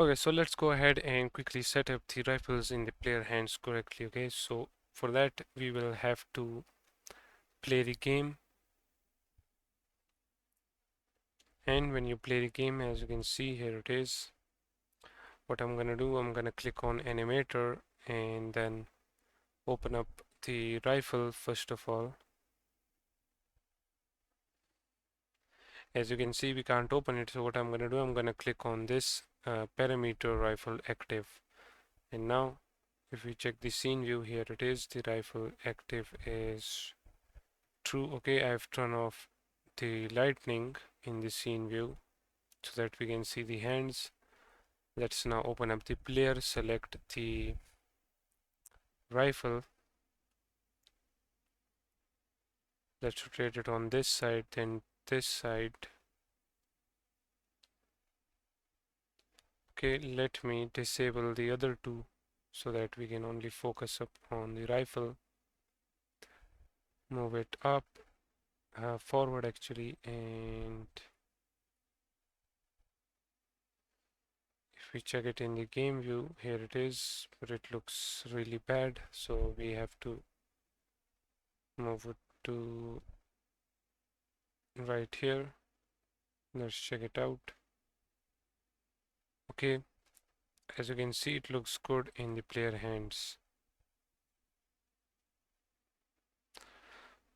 Okay, so let's go ahead and quickly set up the rifles in the player hands correctly. Okay, so for that we will have to play the game, and when you play the game, as you can see here it is. What I'm gonna do, I'm gonna click on animator and then open up the rifle first of all. As you can see, we can't open it, so what I'm gonna do, I'm gonna click on this parameter rifle active. And now if we check the scene view, here it is, the rifle active is true. Okay, I've turned off the lightning in the scene view so that we can see the hands. Let's now open up the player, select the rifle. Let's rotate it on this side, then this side. Okay, let me disable the other two so that we can only focus up on the rifle. Move it up, forward actually, and if we check it in the game view, here it is, but it looks really bad, so we have to move it to right here. Let's check it out. Okay, as you can see, it looks good in the player hands.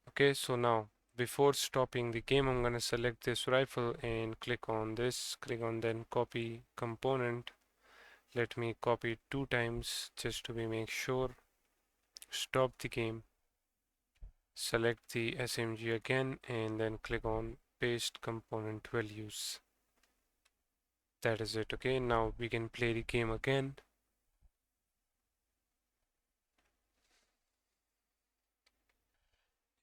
Okay, so now before stopping the game, I'm gonna select this rifle and click on this, click on then copy component. Let me copy it 2 times just to be make sure. Stop the game, select the SMG again, and then click on paste component values. That is it. Okay, now we can play the game again.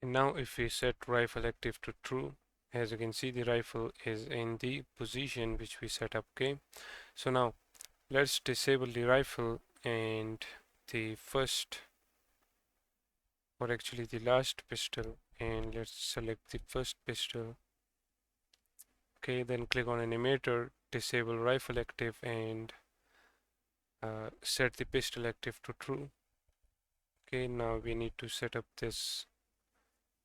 And now if we set rifle active to true, as you can see, the rifle is in the position which we set up. Okay, so now let's disable the rifle and the first, or actually the last pistol, and let's select the first pistol. Okay, then click on animator, disable rifle active, and set the pistol active to true. Okay, now we need to set up this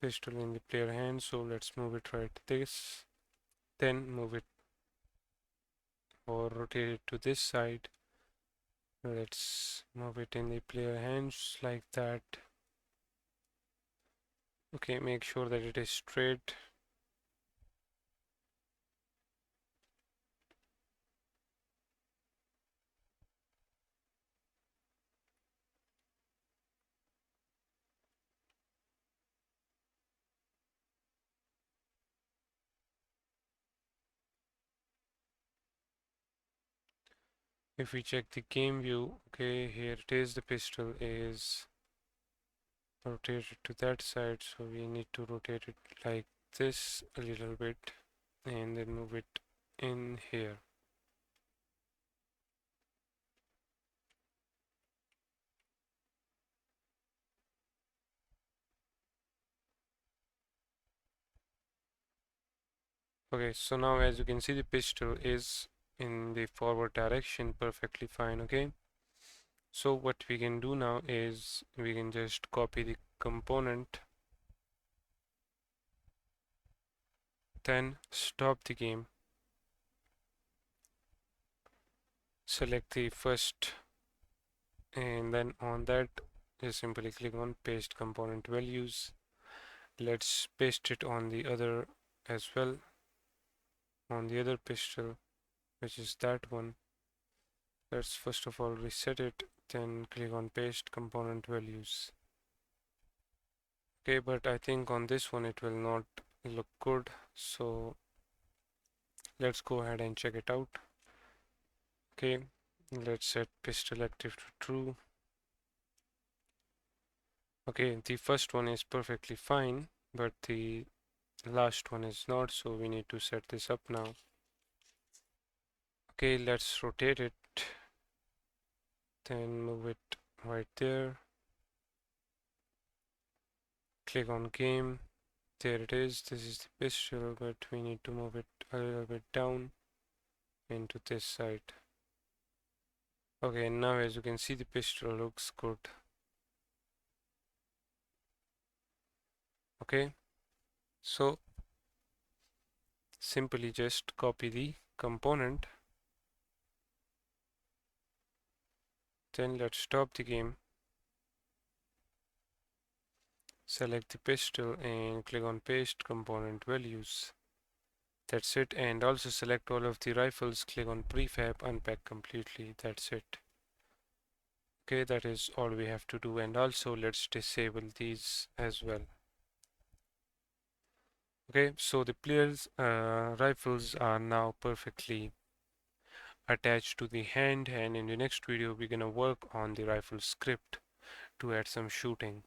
pistol in the player hand, so let's move it right this, then move it or rotate it to this side. Let's move it in the player hands like that. Okay, make sure that it is straight. If we check the game view, okay, here it is, the pistol is rotated to that side, so we need to rotate it like this a little bit and then move it in here. Okay, so now as you can see, the pistol is in the forward direction perfectly fine. Okay, so what we can do now is we can just copy the component, then stop the game, select the first, and then on that just simply click on paste component values. Let's paste it on the other as well, on the other pistol, which is that one. Let's first of all reset it, then click on paste component values. Okay, but I think on this one it will not look good, so let's go ahead and check it out. Okay, let's set pistol active to true. Okay, the first one is perfectly fine, but the last one is not, so we need to set this up now. Okay, let's rotate it, then move it right there. Click on game. There it is. This is the pistol, but we need to move it a little bit down into this side. Okay, now as you can see, the pistol looks good. Okay, so simply just copy the component, then let's stop the game, select the pistol and click on paste component values. That's it, and also select all of the rifles, click on prefab, unpack completely. That's it. Okay, that is all we have to do, and also let's disable these as well. Okay, so the player's rifles are now perfectly attached to the hand, and in the next video we're gonna work on the rifle script to add some shooting.